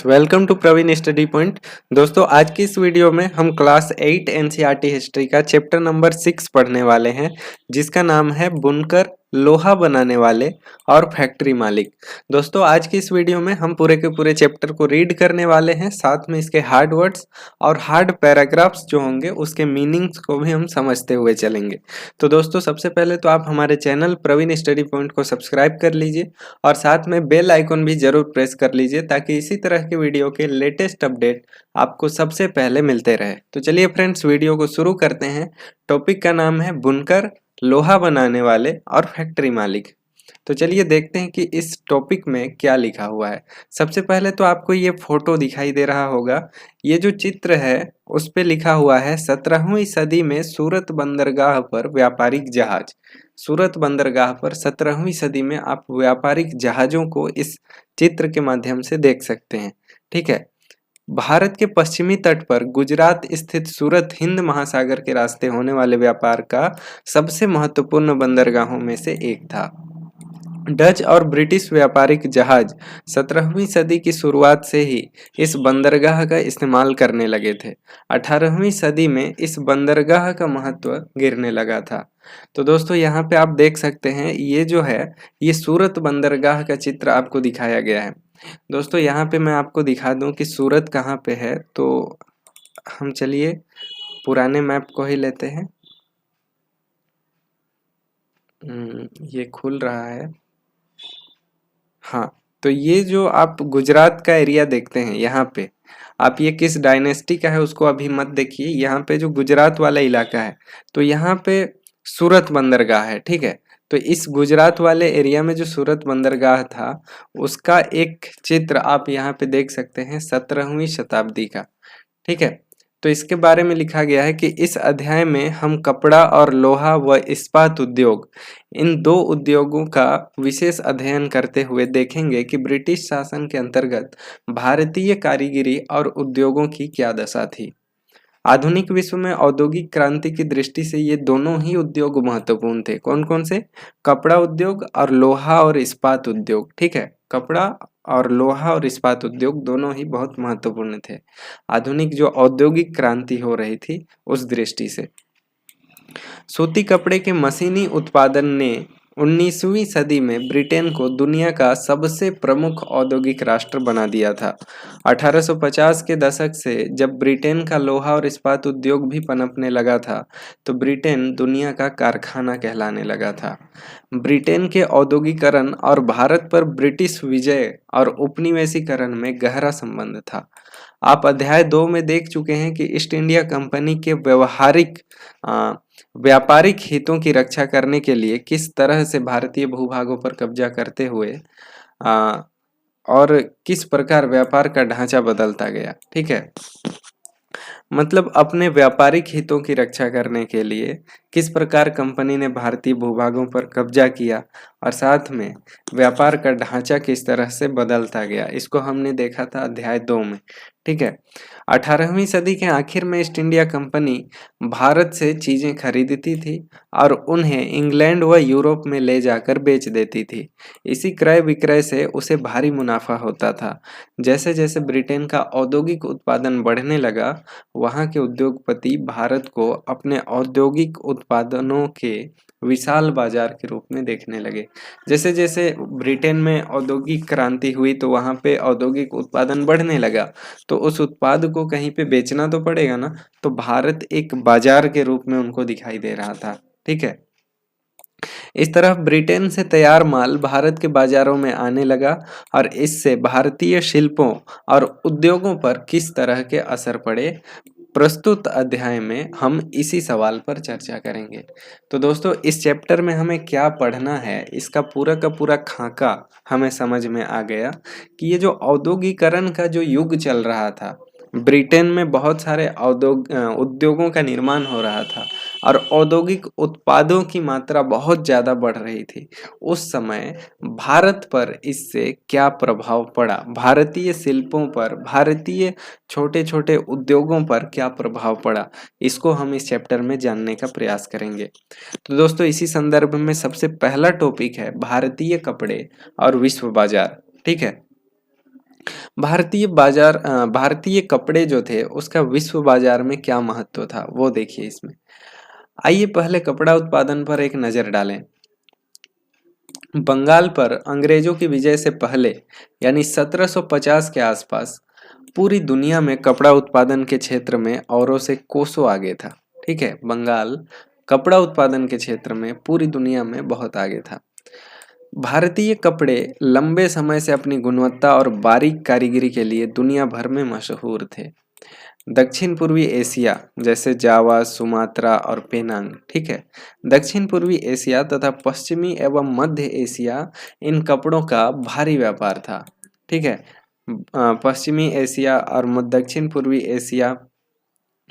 Welcome to Praveen study point. दोस्तों, आज की इस वीडियो में हम क्लास 8 एनसीईआरटी हिस्ट्री का चैप्टर नंबर 6 पढ़ने वाले हैं, जिसका नाम है बुनकर, लोहा बनाने वाले और फैक्ट्री मालिक। दोस्तों, आज की इस वीडियो में हम पूरे के पूरे चैप्टर को रीड करने वाले हैं, साथ में इसके हार्ड वर्ड्स और हार्ड पैराग्राफ्स जो होंगे उसके मीनिंग्स को भी हम समझते हुए चलेंगे। तो दोस्तों, सबसे पहले तो आप हमारे चैनल प्रवीण स्टडी पॉइंट को सब्सक्राइब कर लीजिए और साथ में बेल आइकन भी जरूर प्रेस कर लीजिए, ताकि इसी तरह के वीडियो के लेटेस्ट अपडेट आपको सबसे पहले मिलते रहे। तो चलिए फ्रेंड्स, वीडियो को शुरू करते हैं। टॉपिक का नाम है बुनकर, लोहा बनाने वाले और फैक्ट्री मालिक। तो चलिए देखते हैं कि इस टॉपिक में क्या लिखा हुआ है। सबसे पहले तो आपको ये फोटो दिखाई दे रहा होगा। ये जो चित्र है उस पे लिखा हुआ है 17वीं सदी में सूरत बंदरगाह पर व्यापारिक जहाज। सूरत बंदरगाह पर 17वीं सदी में आप व्यापारिक जहाजों को इस चित्र के माध्यम से देख सकते हैं। ठीक है। भारत के पश्चिमी तट पर गुजरात स्थित सूरत हिंद महासागर के रास्ते होने वाले व्यापार का सबसे महत्वपूर्ण बंदरगाहों में से एक था। डच और ब्रिटिश व्यापारिक जहाज 17वीं सदी की शुरुआत से ही इस बंदरगाह का इस्तेमाल करने लगे थे। 18वीं सदी में इस बंदरगाह का महत्व गिरने लगा था। तो दोस्तों, यहाँ पे आप देख सकते हैं, ये जो है ये सूरत बंदरगाह का चित्र आपको दिखाया गया है। दोस्तों, यहाँ पे मैं आपको दिखा दूं कि सूरत कहाँ पे है। तो हम चलिए पुराने मैप को ही लेते हैं। ये खुल रहा है। हाँ, तो ये जो आप गुजरात का एरिया देखते हैं, यहाँ पे आप ये किस डायनेस्टी का है उसको अभी मत देखिए। यहाँ पे जो गुजरात वाला इलाका है, तो यहाँ पे सूरत बंदरगाह है। ठीक है। तो इस गुजरात वाले एरिया में जो सूरत बंदरगाह था, उसका एक चित्र आप यहाँ पे देख सकते हैं 17वीं शताब्दी का। ठीक है। तो इसके बारे में लिखा गया है कि इस अध्याय में हम कपड़ा और लोहा व इस्पात उद्योग, इन दो उद्योगों का विशेष अध्ययन करते हुए देखेंगे कि ब्रिटिश शासन के अंतर्गत भारतीय कारीगरी और उद्योगों की क्या दशा थी। आधुनिक विश्व में औद्योगिक क्रांति की दृष्टि से ये दोनों ही उद्योग महत्वपूर्ण थे। कौन कौन से? कपड़ा उद्योग और लोहा और इस्पात उद्योग। ठीक है। कपड़ा और लोहा और इस्पात उद्योग दोनों ही बहुत महत्वपूर्ण थे आधुनिक जो औद्योगिक क्रांति हो रही थी उस दृष्टि से। सूती कपड़े के मशीनी उत्पादन ने 19वीं सदी में ब्रिटेन को दुनिया का सबसे प्रमुख औद्योगिक राष्ट्र बना दिया था। 1850 के दशक से जब ब्रिटेन का लोहा और इस्पात उद्योग भी पनपने लगा था, तो ब्रिटेन दुनिया का कारखाना कहलाने लगा था। ब्रिटेन के औद्योगिकरण और भारत पर ब्रिटिश विजय और उपनिवेशीकरण में गहरा संबंध था। आप अध्याय 2 में देख चुके हैं कि ईस्ट इंडिया कंपनी के व्यापारिक हितों की रक्षा करने के लिए किस तरह से भारतीय भूभागों पर कब्जा करते हुए और किस प्रकार व्यापार का ढांचा बदलता गया। ठीक है। मतलब अपने व्यापारिक हितों की रक्षा करने के लिए किस प्रकार कंपनी ने भारतीय भूभागों पर कब्जा किया और साथ में व्यापार का ढांचा किस तरह से बदलता गया, इसको हमने देखा था अध्याय 2 में। ठीक है। 18वीं सदी के आखिर में ईस्ट इंडिया कंपनी भारत से चीजें खरीदती थी और उन्हें इंग्लैंड व यूरोप में ले जाकर बेच देती थी। इसी क्रय विक्रय से उसे भारी मुनाफा होता था। जैसे जैसे ब्रिटेन का औद्योगिक उत्पादन बढ़ने लगा, वहाँ के उद्योगपति भारत को अपने औद्योगिक उत्पादनों के विशाल बाजार के रूप में देखने लगे। जैसे जैसे ब्रिटेन में औद्योगिक क्रांति हुई, तो वहाँ पे औद्योगिक उत्पादन बढ़ने लगा, तो उस उत्पाद को कहीं पे बेचना तो पड़ेगा ना, तो भारत एक बाजार के रूप में उनको दिखाई दे रहा था। ठीक है। इस तरह ब्रिटेन से तैयार माल भारत के बाजारों में आने लगा और इससे भारतीय शिल्पों और उद्योगों पर किस तरह के असर पड़े, प्रस्तुत अध्याय में हम इसी सवाल पर चर्चा करेंगे। तो दोस्तों, इस चैप्टर में हमें क्या पढ़ना है, इसका पूरा का पूरा खाका हमें समझ में आ गया कि ये जो औद्योगिकरण का जो युग चल रहा था, ब्रिटेन में बहुत सारे उद्योगों का निर्माण हो रहा था और औद्योगिक उत्पादों की मात्रा बहुत ज़्यादा बढ़ रही थी। उस समय भारत पर इससे क्या प्रभाव पड़ा, भारतीय शिल्पों पर, भारतीय छोटे छोटे उद्योगों पर क्या प्रभाव पड़ा, इसको हम इस चैप्टर में जानने का प्रयास करेंगे। तो दोस्तों, इसी संदर्भ में सबसे पहला टॉपिक है भारतीय कपड़े और विश्व बाजार। ठीक है। भारतीय कपड़े जो थे उसका विश्व बाजार में क्या महत्व था वो देखिए इसमें। आइए पहले कपड़ा उत्पादन पर एक नज़र डालें। बंगाल पर अंग्रेजों की विजय से पहले यानी 1750 के आसपास पूरी दुनिया में कपड़ा उत्पादन के क्षेत्र में औरों से कोसों आगे था। ठीक है, बंगाल कपड़ा उत्पादन के क्षेत्र में पूरी दुनिया में बहुत आगे था। भारतीय कपड़े लंबे समय से अपनी गुणवत्ता और बारीक कारीगरी के लिए दुनिया भर में मशहूर थे। दक्षिण पूर्वी एशिया जैसे जावा, सुमात्रा और पेनांग, ठीक है, दक्षिण पूर्वी एशिया तथा पश्चिमी एवं मध्य एशिया इन कपड़ों का भारी व्यापार था। ठीक है, पश्चिमी एशिया और दक्षिण पूर्वी एशिया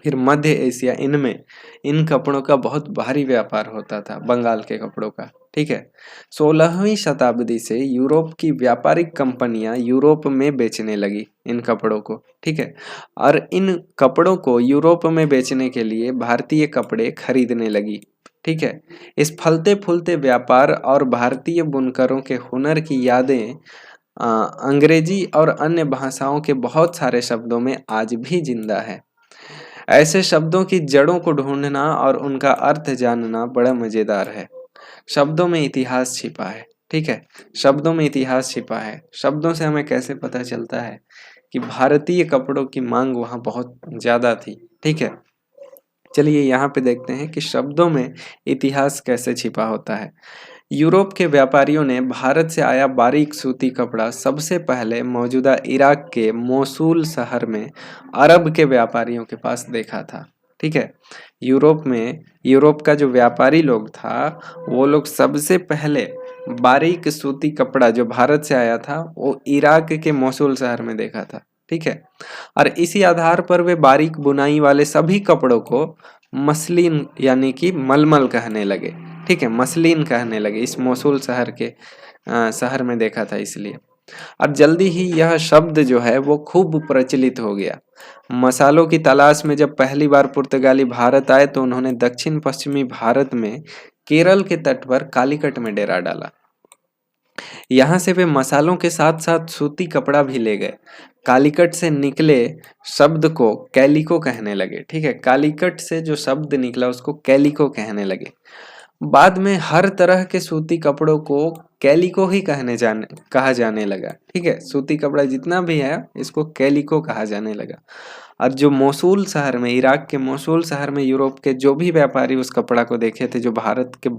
फिर मध्य एशिया, इनमें इन कपड़ों का बहुत भारी व्यापार होता था, बंगाल के कपड़ों का। ठीक है, 16वीं शताब्दी से यूरोप की व्यापारिक कंपनियां यूरोप में बेचने लगी इन कपड़ों को। ठीक है, और इन कपड़ों को यूरोप में बेचने के लिए भारतीय कपड़े खरीदने लगी। ठीक है, इस फलते फूलते व्यापार और भारतीय बुनकरों के हुनर की यादें अंग्रेजी और अन्य भाषाओं के बहुत सारे शब्दों में आज भी जिंदा है। ऐसे शब्दों की जड़ों को ढूंढना और उनका अर्थ जानना बड़ा मजेदार है। शब्दों में इतिहास छिपा है। ठीक है, शब्दों में इतिहास छिपा है। शब्दों से हमें कैसे पता चलता है कि भारतीय कपड़ों की मांग वहाँ बहुत ज़्यादा थी। ठीक है, चलिए यहाँ पे देखते हैं कि शब्दों में इतिहास कैसे छिपा होता है। यूरोप के व्यापारियों ने भारत से आया बारीक सूती कपड़ा सबसे पहले मौजूदा इराक के मोसूल शहर में अरब के व्यापारियों के पास देखा था। ठीक है, यूरोप का जो व्यापारी लोग था वो लोग सबसे पहले बारीक सूती कपड़ा जो भारत से आया था वो इराक के मोसूल शहर में देखा था। ठीक है, और इसी आधार पर वे बारीक बुनाई वाले सभी कपड़ों को मसलिन यानी कि मलमल कहने लगे। ठीक है, मसलिन कहने लगे, इस मोसूल शहर में देखा था इसलिए। और जल्दी ही यह शब्द जो है वो खूब प्रचलित हो गया। मसालों की तलाश में जब पहली बार पुर्तगाली भारत आए तो उन्होंने दक्षिण पश्चिमी भारत में केरल के तट पर कालीकट में डेरा डाला। यहाँ से वे मसालों के साथ साथ सूती कपड़ा भी ले गए। कालीकट से निकले शब्द को कैलिको कहने लगे। ठीक है, कालीकट से जो शब्द निकला उसको कैलिको कहने लगे। बाद में हर तरह के सूती कपड़ों को कैलिको ही कहा जाने लगा। ठीक है, सूती कपड़ा जितना भी है इसको कैलिको कहा जाने लगा। और जो मोसूल शहर में, इराक के मोसूल शहर में यूरोप के जो भी व्यापारी उस कपड़ा को देखे थे जो भारत के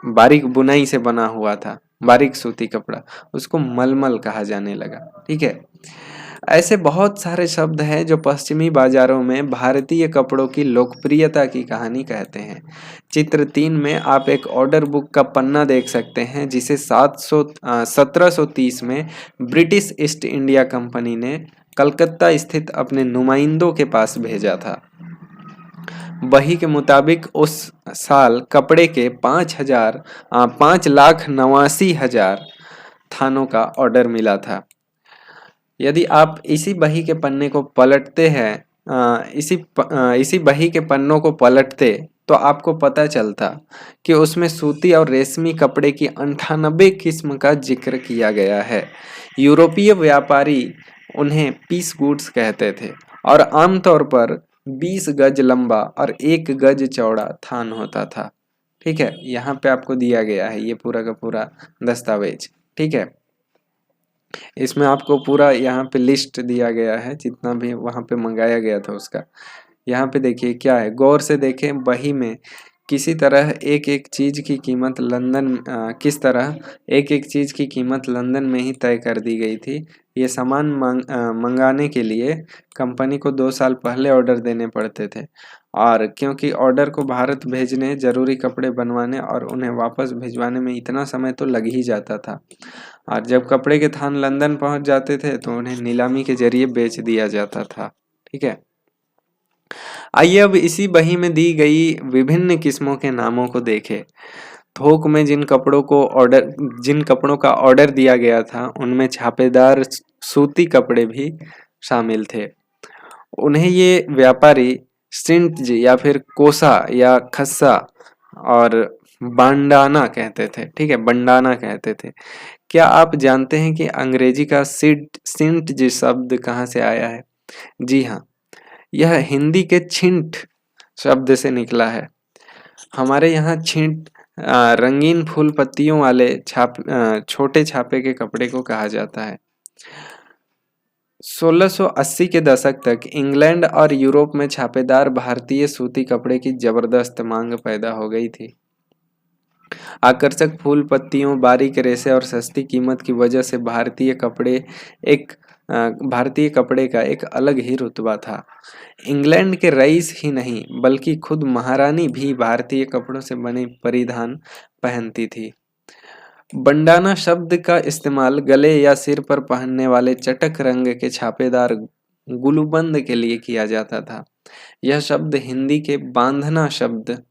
बारीक बुनाई से बना हुआ था, बारीक सूती कपड़ा, उसको मलमल कहा जाने लगा। ठीक है, ऐसे बहुत सारे शब्द हैं जो पश्चिमी बाजारों में भारतीय कपड़ों की लोकप्रियता की कहानी कहते हैं। चित्र 3 में आप एक ऑर्डर बुक का पन्ना देख सकते हैं जिसे 1730 में ब्रिटिश ईस्ट इंडिया कंपनी ने कलकत्ता स्थित अपने नुमाइंदों के पास भेजा था। बही के मुताबिक उस साल कपड़े के 5,89,000 थानों का ऑर्डर मिला था। यदि आप इसी बही के पन्ने को पलटते हैं, इसी बही के पन्नों को पलटते तो आपको पता चलता कि उसमें सूती और रेशमी कपड़े की 98 किस्म का जिक्र किया गया है। यूरोपीय व्यापारी उन्हें पीस गुड्स कहते थे और आमतौर पर 20 गज लंबा और 1 गज चौड़ा थान होता था। ठीक है, यहाँ पे आपको दिया गया है ये पूरा का पूरा दस्तावेज। ठीक है, इसमें आपको पूरा यहाँ पे लिस्ट दिया गया है जितना भी वहाँ पे मंगाया गया था उसका। यहाँ पे देखिए क्या है, गौर से देखें। बही में किस तरह एक एक चीज़ की कीमत लंदन में ही तय कर दी गई थी। ये सामान मंगाने के लिए कंपनी को 2 साल पहले ऑर्डर देने पड़ते थे, और क्योंकि ऑर्डर को भारत भेजने, जरूरी कपड़े बनवाने और उन्हें वापस भिजवाने में इतना समय तो लग ही जाता था। और जब कपड़े के थान लंदन पहुंच जाते थे तो उन्हें नीलामी के जरिए बेच दिया जाता था। ठीक है, आइए अब इसी बही में दी गई विभिन्न किस्मों के नामों को देखें। थोक में जिन कपड़ों का ऑर्डर दिया गया था उनमें छापेदार सूती कपड़े भी शामिल थे। उन्हें ये व्यापारी सिंटज या फिर कोसा या खस्सा और बांडाना कहते थे, ठीक है, बंडाना कहते थे। क्या आप जानते हैं कि अंग्रेजी का सिंट जी शब्द कहाँ से आया है? जी हाँ, यह हिंदी के छिंट शब्द से निकला है। हमारे यहाँ छिंट रंगीन फूल पत्तियों वाले छोटे छापे के कपड़े को कहा जाता है। 1680 के दशक तक इंग्लैंड और यूरोप में छापेदार भारतीय सूती कपड़े की जबरदस्त मांग पैदा हो गई थी। आकर्षक फूल पत्तियों, बारीक रेशे और सस्ती कीमत की वजह से भारतीय कपड़े का एक अलग ही रुतबा था। इंग्लैंड के रईस ही नहीं बल्कि खुद महारानी भी भारतीय कपड़ों से बने परिधान पहनती थी। बंडाना शब्द का इस्तेमाल गले या सिर पर पहनने वाले चटक रंग के छापेदार गुलूबंद के लिए किया जाता था। यह शब्द हिंदी के बांधना शब्द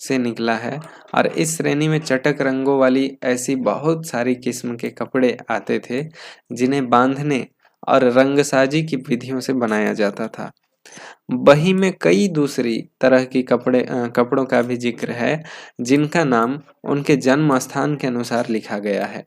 से निकला है और इस श्रेणी में चटक रंगों वाली ऐसी बहुत सारी किस्म के कपड़े आते थे जिन्हें बांधने और रंगसाजी की विधियों से बनाया जाता था। वही में कई दूसरी तरह की कपड़ों का भी जिक्र है जिनका नाम उनके जन्म स्थान के अनुसार लिखा गया है।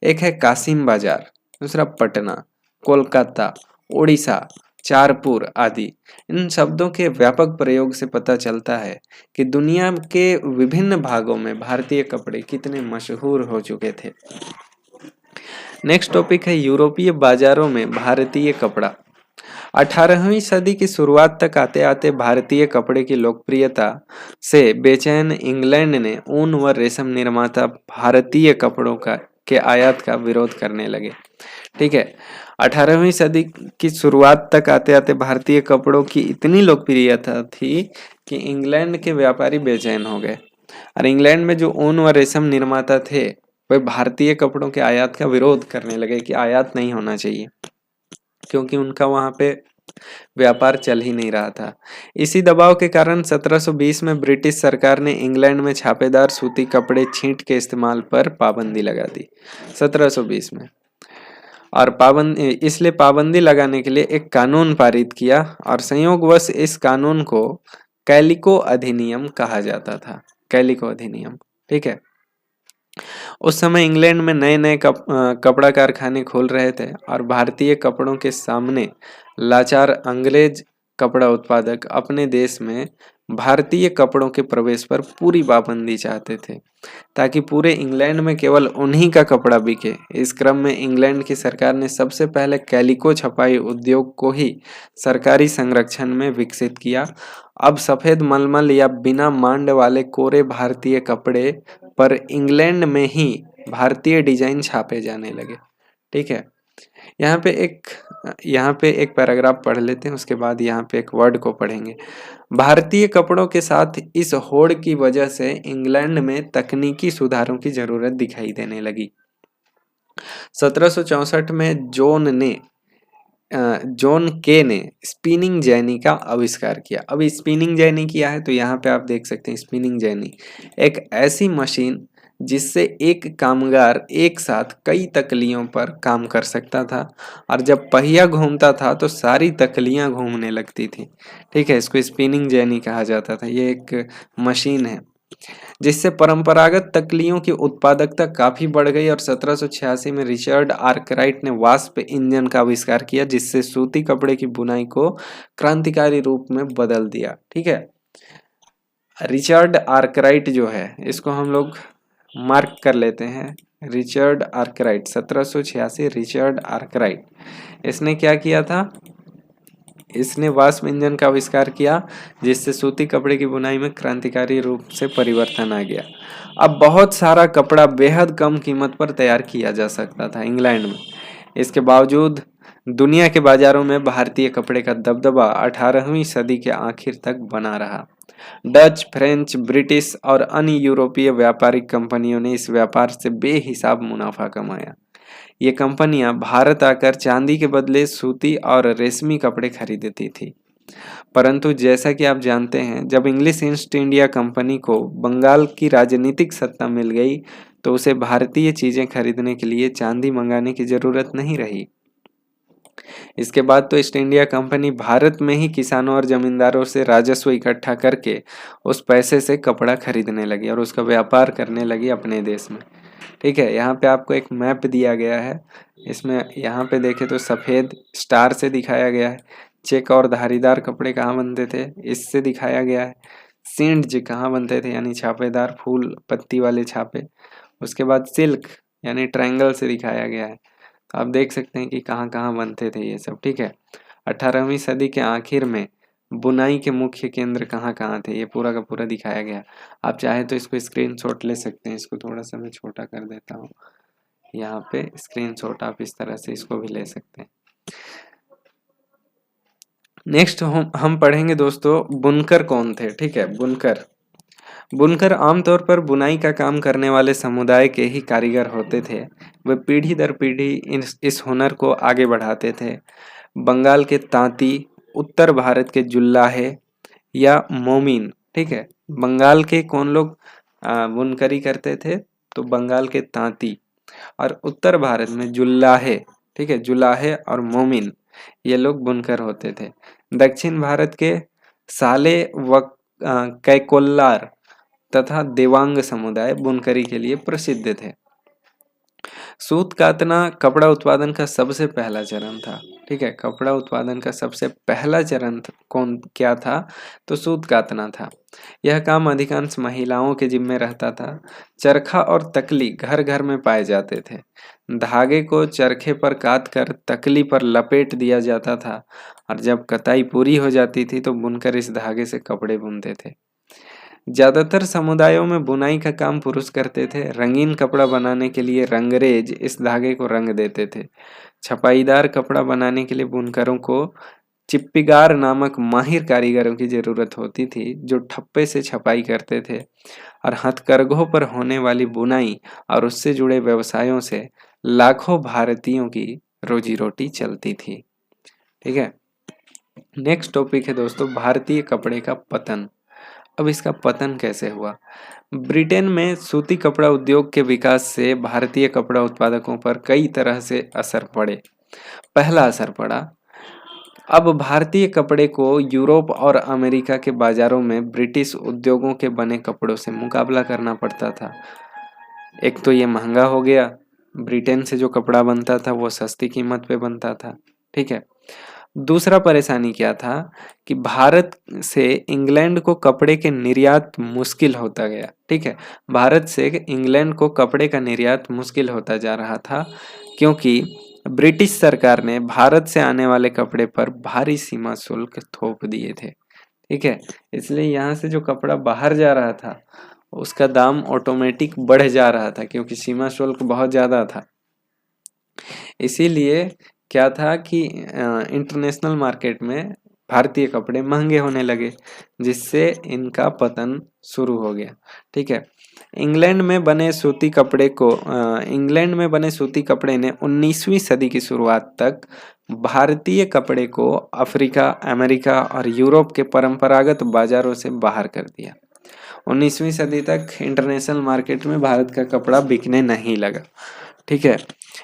एक है कासिम बाजार, दूसरा पटना, कोलकाता, उड़ीसा, चारपुर आदि। इन शब्दों के व्यापक प्रयोग से पता चलता है कि दुनिया के विभिन्न भागों में भारतीय कपड़े कितने मशहूर हो चुके थे। नेक्स्ट टॉपिक है यूरोपीय बाजारों में भारतीय कपड़ा। 18वीं सदी की शुरुआत तक आते आते भारतीय कपड़े की लोकप्रियता से बेचैन इंग्लैंड ने ऊन व रेशम निर्माता भारतीय कपड़ों के आयात का विरोध करने लगे। ठीक है, 18वीं सदी की शुरुआत तक आते आते भारतीय कपड़ों की इतनी लोकप्रियता थी कि इंग्लैंड के व्यापारी बेचैन हो गए और इंग्लैंड में जो ऊन व रेशम निर्माता थे वे भारतीय कपड़ों के आयात का विरोध करने लगे कि आयात नहीं होना चाहिए, क्योंकि उनका वहां पे व्यापार चल ही नहीं रहा था। इसी दबाव के कारण 1720 में ब्रिटिश सरकार ने इंग्लैंड में छापेदार सूती कपड़े छींट के इस्तेमाल पर पाबंदी लगा दी 1720 में। और इसलिए पाबंदी लगाने के लिए एक कानून पारित किया और संयोगवश इस कानून को कैलिको अधिनियम कहा जाता था। कैलिको अधिनियम, ठीक है। उस समय इंग्लैंड में नए नए कपड़ा कारखाने खोल रहे थे और भारतीय कपड़ों के सामने लाचार अंग्रेज कपड़ा उत्पादक अपने देश में भारतीय कपड़ों के प्रवेश पर पूरी पाबंदी चाहते थे ताकि पूरे इंग्लैंड में केवल उन्हीं का कपड़ा बिके। इस क्रम में इंग्लैंड की सरकार ने सबसे पहले कैलिको छपाई उद्योग को ही सरकारी संरक्षण में विकसित किया। अब सफेद मलमल या बिना मांड वाले कोरे भारतीय कपड़े पर इंग्लैंड में ही भारतीय डिजाइन छापे जाने लगे। ठीक है, यहाँ पे एक पैराग्राफ पढ़ लेते हैं, उसके बाद यहाँ पे एक वर्ड को पढ़ेंगे। भारतीय कपड़ों के साथ इस होड़ की वजह से इंग्लैंड में तकनीकी सुधारों की जरूरत दिखाई देने लगी। 1764 में जॉन के ने स्पिनिंग जेनी का आविष्कार किया। अब स्पिनिंग जेनी किया है तो यहाँ पे आप देख सकते हैं स्पिनिंग जेनी एक ऐसी मशीन जिससे एक कामगार एक साथ कई तकलियों पर काम कर सकता था और जब पहिया घूमता था तो सारी तकलियां घूमने लगती थी। ठीक है, इसको स्पिनिंग जेनी कहा जाता था। ये एक मशीन है जिससे परंपरागत तकलियों की उत्पादकता काफी बढ़ गई और 1786 में रिचर्ड आर्कराइट ने वास्प इंजन का आविष्कार किया जिससे सूती कपड़े की बुनाई को क्रांतिकारी रूप में बदल दिया। ठीक है, रिचर्ड आर्कराइट जो है इसको हम लोग मार्क कर लेते हैं। रिचर्ड आर्कराइट 1786, रिचर्ड आर्कराइट, इसने क्या किया था? इसने वास्प इंजन का आविष्कार किया जिससे सूती कपड़े की बुनाई में क्रांतिकारी रूप से परिवर्तन आ गया। अब बहुत सारा कपड़ा बेहद कम कीमत पर तैयार किया जा सकता था इंग्लैंड में। इसके बावजूद दुनिया के बाजारों में भारतीय कपड़े का दबदबा 18वीं सदी के आखिर तक बना रहा। डच, फ्रेंच, ब्रिटिश और अन्य यूरोपीय व्यापारिक कंपनियों ने इस व्यापार से बेहिसाब मुनाफा कमाया। ये कंपनियां भारत आकर चांदी के बदले सूती और रेशमी कपड़े खरीदती थी। परंतु जैसा कि आप जानते हैं, जब इंग्लिश ईस्ट इंडिया कंपनी को बंगाल की राजनीतिक सत्ता मिल गई तो उसे भारतीय चीजें खरीदने के लिए चांदी मंगाने की जरूरत नहीं रही। इसके बाद तो ईस्ट इंडिया कंपनी भारत में ही किसानों और जमींदारों से राजस्व इकट्ठा करके उस पैसे से कपड़ा खरीदने लगी और उसका व्यापार करने लगी अपने देश में। ठीक है, यहाँ पे आपको एक मैप दिया गया है। इसमें यहाँ पे देखें तो सफ़ेद स्टार से दिखाया गया है। चेक और धारीदार कपड़े कहाँ बनते थे, इससे दिखाया गया है। सींड्ज कहाँ बनते थे, यानी छापेदार फूल पत्ती वाले छापे। उसके बाद सिल्क यानी ट्रायंगल से दिखाया गया है। तो आप देख सकते हैं कि कहाँ कहाँ बनते थे ये सब। ठीक है, 18वीं सदी के आखिर में बुनाई के मुख्य केंद्र कहाँ कहाँ थे, ये पूरा का पूरा दिखाया गया। आप चाहे तो इसको स्क्रीनशॉट ले सकते हैं। इसको थोड़ा सा मैं छोटा कर देता हूँ। यहाँ पे स्क्रीनशॉट आप इस तरह से इसको भी ले सकते हैं। नेक्स्ट हम पढ़ेंगे दोस्तों बुनकर कौन थे। ठीक है, बुनकर बुनकर आमतौर पर बुनाई का काम करने वाले समुदाय के ही कारीगर होते थे। वे पीढ़ी दर पीढ़ी इस हुनर को आगे बढ़ाते थे। बंगाल के तांती, उत्तर भारत के जुल्लाहे या मोमीन। ठीक है, बंगाल के कौन लोग बुनकरी करते थे, तो बंगाल के तांती, और उत्तर भारत में जुल्लाहे। ठीक है, जुलाहे और मोमिन ये लोग बुनकर होते थे। दक्षिण भारत के साले व कैकोल्लार तथा देवांग समुदाय बुनकरी के लिए प्रसिद्ध थे। सूत कातना कपड़ा उत्पादन का सबसे पहला चरण था। ठीक है, कपड़ा उत्पादन का सबसे पहला चरण कौन क्या था, तो सूत कातना था। यह काम अधिकांश महिलाओं के जिम्मे रहता था। चरखा और तकली घर घर में पाए जाते थे। धागे को चरखे पर काट कर तकली पर लपेट दिया जाता था और जब कताई पूरी हो जाती थी तो बुनकर इस धागे से कपड़े बुनते थे। ज्यादातर समुदायों में बुनाई का काम पुरुष करते थे। रंगीन कपड़ा बनाने के लिए रंगरेज इस धागे को रंग देते थे। छपाईदार कपड़ा बनाने के लिए बुनकरों को चिप्पीगार नामक माहिर कारीगरों की जरूरत होती थी, जो ठप्पे से छपाई करते थे और हथकरघों पर होने वाली बुनाई और उससे जुड़े व्यवसायों से लाखों भारतीयों की रोजी रोटी चलती थी। ठीक है, नेक्स्ट टॉपिक है दोस्तों भारतीय कपड़े का पतन। अब इसका पतन कैसे हुआ। ब्रिटेन में सूती कपड़ा उद्योग के विकास से भारतीय कपड़ा उत्पादकों पर कई तरह से असर पड़े। पहला असर पड़ा, अब भारतीय कपड़े को यूरोप और अमेरिका के बाजारों में ब्रिटिश उद्योगों के बने कपड़ों से मुकाबला करना पड़ता था। एक तो ये महंगा हो गया, ब्रिटेन से जो कपड़ा बनता था वो सस्ती कीमत पे बनता था। ठीक है, दूसरा परेशानी क्या था कि भारत से इंग्लैंड को कपड़े के निर्यात मुश्किल होता गया। ठीक है, भारत से इंग्लैंड को कपड़े का निर्यात मुश्किल होता जा रहा था क्योंकि ब्रिटिश सरकार ने भारत से आने वाले कपड़े पर भारी सीमा शुल्क थोप दिए थे। ठीक है, इसलिए यहाँ से जो कपड़ा बाहर जा रहा था उसका दाम ऑटोमेटिक बढ़ जा रहा था क्योंकि सीमा शुल्क बहुत ज़्यादा था। इसीलिए क्या था कि इंटरनेशनल मार्केट में भारतीय कपड़े महंगे होने लगे, जिससे इनका पतन शुरू हो गया। ठीक है, इंग्लैंड में बने सूती कपड़े ने 19वीं सदी की शुरुआत तक भारतीय कपड़े को अफ्रीका, अमेरिका और यूरोप के परंपरागत बाजारों से बाहर कर दिया। 19वीं सदी तक इंटरनेशनल मार्केट में भारत का कपड़ा बिकने नहीं लगा। ठीक है,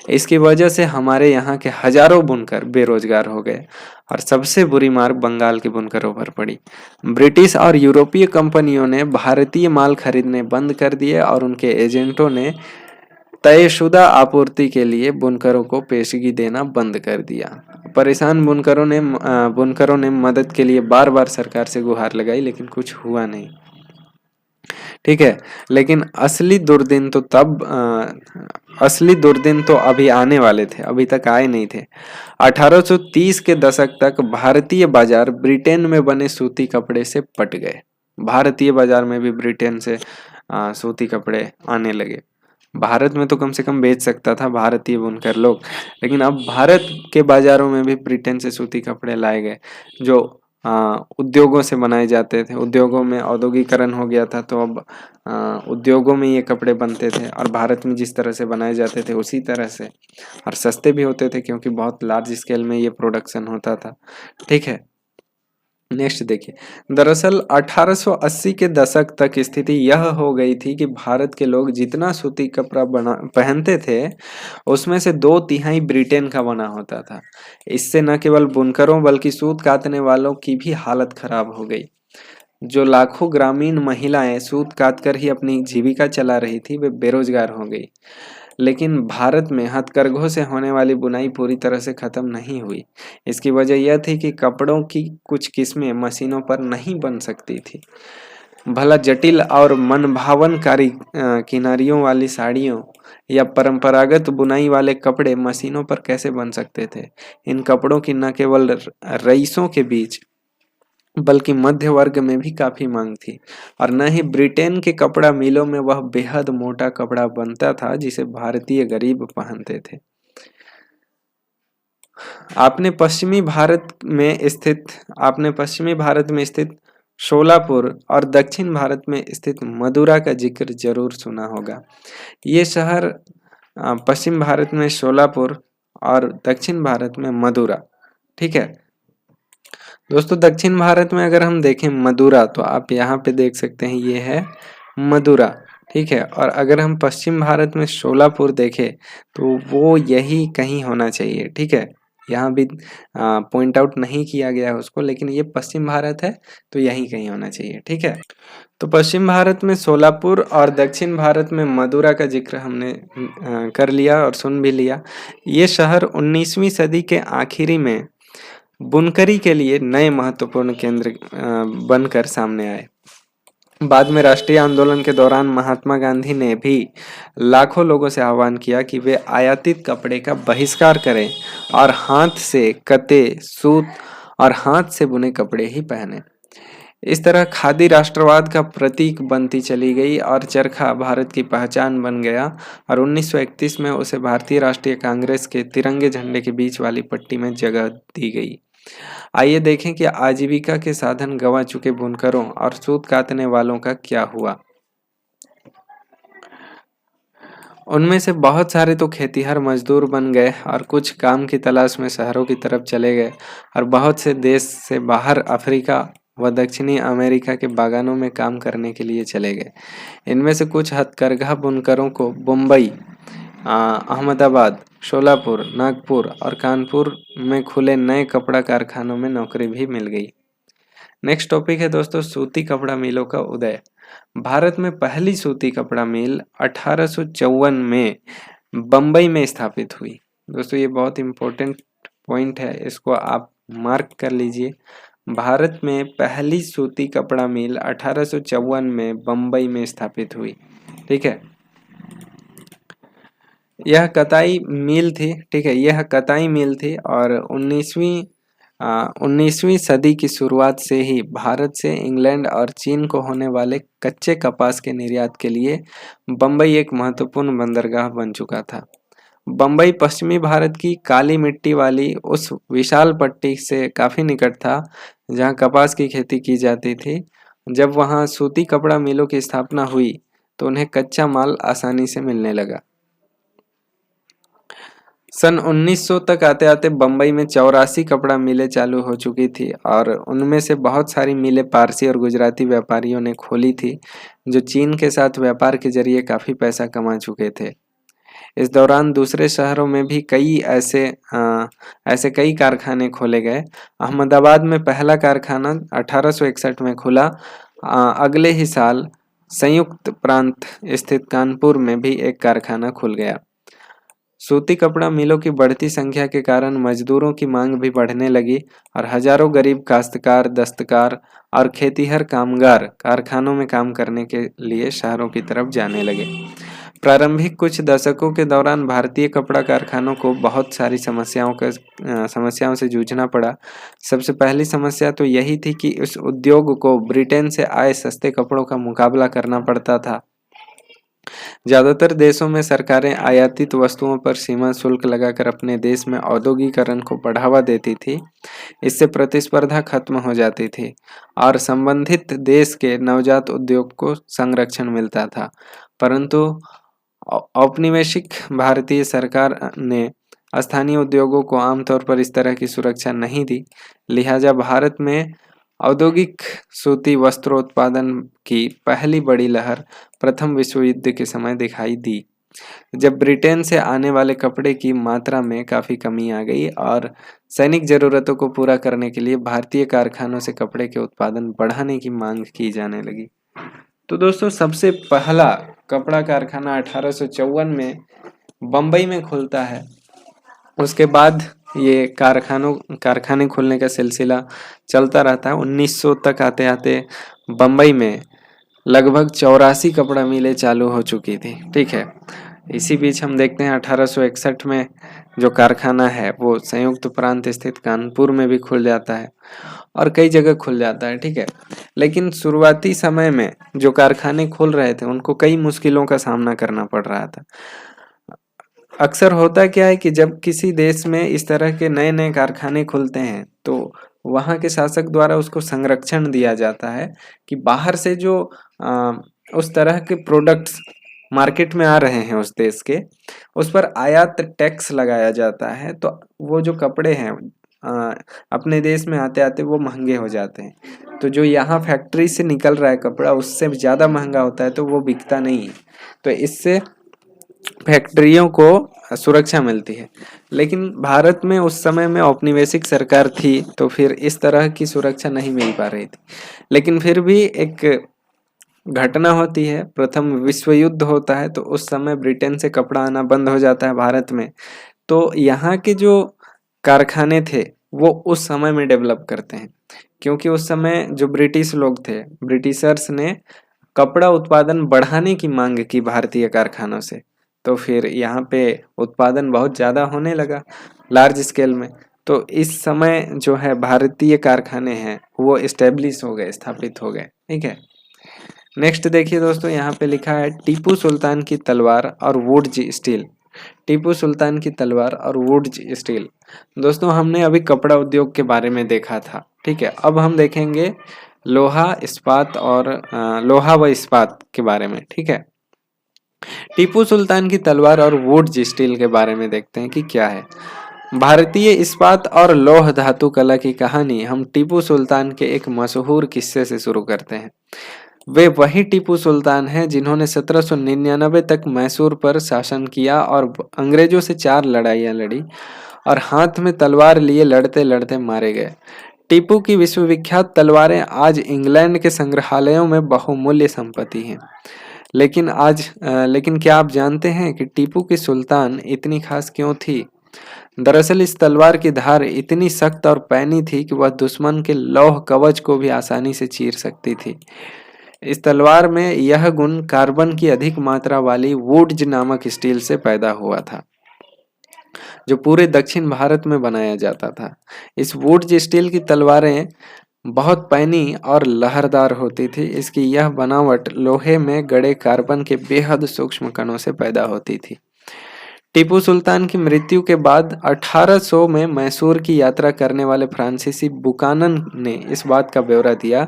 इसकी वजह से हमारे यहाँ के हजारों बुनकर बेरोजगार हो गए और सबसे बुरी मार बंगाल के बुनकरों पर पड़ी। ब्रिटिश और यूरोपीय कंपनियों ने भारतीय माल खरीदने बंद कर दिए और उनके एजेंटों ने तयशुदा आपूर्ति के लिए बुनकरों को पेशगी देना बंद कर दिया। परेशान बुनकरों ने मदद के लिए बार बार सरकार से गुहार लगाई लेकिन कुछ हुआ नहीं। ठीक है, लेकिन असली दुर्दिन तो अभी आने वाले थे, अभी तक आए नहीं थे। 1830 के दशक तक भारतीय बाजार ब्रिटेन में बने सूती कपड़े से पट गए। भारतीय बाजार में भी ब्रिटेन से सूती कपड़े आने लगे। भारत में तो कम से कम बेच सकता था भारतीय बुनकर लोग, लेकिन अब भारत के बाजारों में भी ब्रिटेन से सूती कपड़े लाए गए जो उद्योगों से बनाए जाते थे। उद्योगों में औद्योगिकरण हो गया था तो अब उद्योगों में ये कपड़े बनते थे और भारत में जिस तरह से बनाए जाते थे उसी तरह से, और सस्ते भी होते थे क्योंकि बहुत लार्ज स्केल में ये प्रोडक्शन होता था। ठीक है, नेक्स्ट देखिए, दरअसल 1880 के दशक तक स्थिति यह हो गई थी कि भारत के लोग जितना सूती कपड़ा बना पहनते थे, उसमें से 2/3 ब्रिटेन का बना होता था। इससे न केवल बुनकरों बल्कि सूत कातने वालों की भी हालत खराब हो गई। जो लाखों ग्रामीण महिलाएं सूत कात कर ही अपनी जीविका चला रही थी, वे बेरोजगार हो गई। लेकिन भारत में हथकरघों से होने वाली बुनाई पूरी तरह से खत्म नहीं हुई। इसकी वजह यह थी कि कपड़ों की कुछ किस्में मशीनों पर नहीं बन सकती थी। भला जटिल और मनभावन किनारियों वाली साड़ियों या परंपरागत बुनाई वाले कपड़े मशीनों पर कैसे बन सकते थे। इन कपड़ों की न केवल रईसों के बीच बल्कि मध्य वर्ग में भी काफी मांग थी, और न ही ब्रिटेन के कपड़ा मिलों में वह बेहद मोटा कपड़ा बनता था जिसे भारतीय गरीब पहनते थे। आपने पश्चिमी भारत में स्थित शोलापुर और दक्षिण भारत में स्थित मदुरा का जिक्र जरूर सुना होगा। ये शहर पश्चिम भारत में शोलापुर और दक्षिण भारत में मदुरा, ठीक है दोस्तों। दक्षिण भारत में अगर हम देखें मदुरा, तो आप यहाँ पे देख सकते हैं ये है मदुरा, ठीक है। और अगर हम पश्चिम भारत में शोलापुर देखें तो वो यही कहीं होना चाहिए, ठीक है। यहाँ भी पॉइंट आउट नहीं किया गया है उसको, लेकिन ये पश्चिम भारत है तो यही कहीं होना चाहिए, ठीक है। तो पश्चिम भारत में सोलापुर और दक्षिण भारत में मदुरा का जिक्र हमने कर लिया और सुन भी लिया। ये शहर 19वीं सदी के आखिरी में बुनकरी के लिए नए महत्वपूर्ण केंद्र बनकर सामने आए। बाद में राष्ट्रीय आंदोलन के दौरान महात्मा गांधी ने भी लाखों लोगों से आह्वान किया कि वे आयातित कपड़े का बहिष्कार करें और हाथ से कते सूत और हाथ से बुने कपड़े ही पहने। इस तरह खादी राष्ट्रवाद का प्रतीक बनती चली गई और चरखा भारत की पहचान बन गया, और 1931 में उसे भारतीय राष्ट्रीय कांग्रेस के तिरंगे झंडे के बीच वाली पट्टी में जगह दी गई। आइए देखें कि आजीविका के साधन गंवा चुके बुनकरों और सूत कातने वालों का क्या हुआ। उनमें से बहुत सारे तो खेतीहर मजदूर बन गए और कुछ काम की तलाश में शहरों की तरफ चले गए, और बहुत से देश से बाहर अफ्रीका व दक्षिणी अमेरिका के बागानों में काम करने के लिए चले गए। इनमें से कुछ हथकरघा बुनकरों को मुंबई, अहमदाबाद, शोलापुर, नागपुर और कानपुर में खुले नए कपड़ा कारखानों में नौकरी भी मिल गई। नेक्स्ट टॉपिक है दोस्तों, सूती कपड़ा मिलों का उदय। भारत में पहली सूती कपड़ा मिल 1854 में बम्बई में स्थापित हुई। दोस्तों ये बहुत इंपॉर्टेंट पॉइंट है, इसको आप मार्क कर लीजिए। भारत में पहली सूती कपड़ा मिल 1854 में बम्बई में स्थापित हुई, ठीक है। यह कताई मिल थी, ठीक है, यह कताई मिल थी और 19वीं सदी की शुरुआत से ही भारत से इंग्लैंड और चीन को होने वाले कच्चे कपास के निर्यात के लिए बम्बई एक महत्वपूर्ण बंदरगाह बन चुका था। बम्बई पश्चिमी भारत की काली मिट्टी वाली उस विशाल पट्टी से काफी निकट था जहां कपास की खेती की जाती थी। जब वहां सूती कपड़ा मिलों की स्थापना हुई तो उन्हें कच्चा माल आसानी से मिलने लगा। सन 1900 तक आते आते बम्बई में 84 कपड़ा मिलें चालू हो चुकी थी, और उनमें से बहुत सारी मिलें पारसी और गुजराती व्यापारियों ने खोली थी जो चीन के साथ व्यापार के जरिए काफी पैसा कमा चुके थे। इस दौरान दूसरे शहरों में भी ऐसे कई कारखाने खोले गए। अहमदाबाद में पहला कारखाना 1861 में खुला। अगले ही साल संयुक्त प्रांत स्थित कानपुर में भी एक कारखाना खुल गया। सूती कपड़ा मिलों की बढ़ती संख्या के कारण मजदूरों की मांग भी बढ़ने लगी और हजारों गरीब काश्तकार, दस्तकार और खेतीहर कामगार कारखानों में काम करने के लिए शहरों की तरफ जाने लगे। प्रारंभिक कुछ दशकों के दौरान भारतीय कपड़ा कारखानों को बहुत सारी समस्याओं से जूझना पड़ा। सबसे पहली समस्या तो यही थी कि इस उद्योग को ब्रिटेन से आए सस्ते कपड़ों का मुकाबला करना पड़ता था। ज्यादातर देशों में सरकारें आयातित वस्तुओं पर सीमा शुल्क लगाकर अपने देश में औद्योगिकरण को बढ़ावा देती थी। इससे प्रतिस्पर्धा खत्म हो जाती थी और संबंधित देश के नवजात उद्योग को संरक्षण मिलता था। परंतु औपनिवेशिक भारतीय सरकार ने स्थानीय उद्योगों को आमतौर पर इस तरह की सुरक्षा नहीं दी। लिहाजा भारत में औद्योगिक सूती वस्त्रोत्पादन की पहली बड़ी लहर प्रथम विश्व युद्ध के समय दिखाई दी, जब ब्रिटेन से आने वाले कपड़े की मात्रा में काफ़ी कमी आ गई और सैनिक ज़रूरतों को पूरा करने के लिए भारतीय कारखानों से कपड़े के उत्पादन बढ़ाने की मांग की जाने लगी। तो दोस्तों सबसे पहला कपड़ा कारखाना 1854 में बम्बई में खुलता है। उसके बाद ये कारखाने खुलने का सिलसिला चलता रहता है। 1900 तक आते आते बम्बई में लगभग 84 कपड़ा मिलें चालू हो चुकी थी। ठीक है, इसी बीच हम देखते हैं 1861 में जो कारखाना है वो संयुक्त प्रांत स्थित कानपुर में भी खुल जाता है और कई जगह खुल जाता है। ठीक है, लेकिन शुरुआती समय में जो कारखाने खुल रहे थे उनको कई मुश्किलों का सामना करना पड़ रहा था। अक्सर होता क्या है कि जब किसी देश में इस तरह के नए नए कारखाने खुलते हैं तो वहाँ के शासक द्वारा उसको संरक्षण दिया जाता है कि बाहर से जो उस तरह के प्रोडक्ट्स मार्केट में आ रहे हैं उस देश के, उस पर आयात टैक्स लगाया जाता है। तो वो जो कपड़े हैं अपने देश में आते आते वो महंगे हो जाते हैं। तो जो यहाँ फैक्ट्री से निकल रहा है कपड़ा उससे ज़्यादा महंगा होता है तो वो बिकता नहीं है। तो इससे फैक्ट्रियों को सुरक्षा मिलती है। लेकिन भारत में उस समय में औपनिवेशिक सरकार थी तो फिर इस तरह की सुरक्षा नहीं मिल पा रही थी। लेकिन फिर भी एक घटना होती है, प्रथम विश्व युद्ध होता है, तो उस समय ब्रिटेन से कपड़ा आना बंद हो जाता है भारत में। तो यहाँ के जो कारखाने थे वो उस समय में डेवलप करते हैं, क्योंकि उस समय जो ब्रिटिश लोग थे, ब्रिटिशर्स ने कपड़ा उत्पादन बढ़ाने की मांग की भारतीय कारखानों से। तो फिर यहाँ पे उत्पादन बहुत ज़्यादा होने लगा लार्ज स्केल में। तो इस समय जो है भारतीय कारखाने हैं वो इस्टेब्लिश हो गए, स्थापित हो गए। ठीक है, नेक्स्ट देखिए दोस्तों, यहाँ पे लिखा है टीपू सुल्तान की तलवार और वुड्स स्टील। टीपू सुल्तान की तलवार और वुड्स स्टील। दोस्तों हमने अभी कपड़ा उद्योग के बारे में देखा था। ठीक है, अब हम देखेंगे लोहा व इस्पात के बारे में। ठीक है, टीपू सुल्तान की तलवार और वुड्स स्टील के बारे में देखते हैं कि क्या है। भारतीय इस्पात और लौह धातु कला की कहानी हम टीपू सुल्तान के एक मशहूर किस्से से शुरू करते हैं। वे वही टीपू सुल्तान हैं जिन्होंने 1799 तक मैसूर पर शासन किया और अंग्रेजों से 4 लड़ाइयाँ लड़ी और हाथ में तलवार लिए लड़ते लड़ते मारे गए। टीपू की विश्वविख्यात तलवारें आज इंग्लैंड के संग्रहालयों में बहुमूल्य संपत्ति हैं। लेकिन क्या आप जानते हैं कि टीपू की सुल्तान इतनी खास क्यों थी? दरअसल इस तलवार की धार इतनी सख्त और पैनी थी कि वह दुश्मन के लौह कवच को भी आसानी से चीर सकती थी। इस तलवार में यह गुण कार्बन की अधिक मात्रा वाली वुड्स नामक स्टील से पैदा हुआ था, जो पूरे दक्षिण भारत में बनाया जाता था। इस वुड्स स्टील की तलवारें बहुत पैनी और लहरदार होती थी। इसकी यह बनावट लोहे में गड़े कार्बन के बेहद सूक्ष्म कणों से पैदा होती थी। टीपू सुल्तान की मृत्यु के बाद 1800 में मैसूर की यात्रा करने वाले फ्रांसीसी बुकानन ने इस बात का ब्यौरा दिया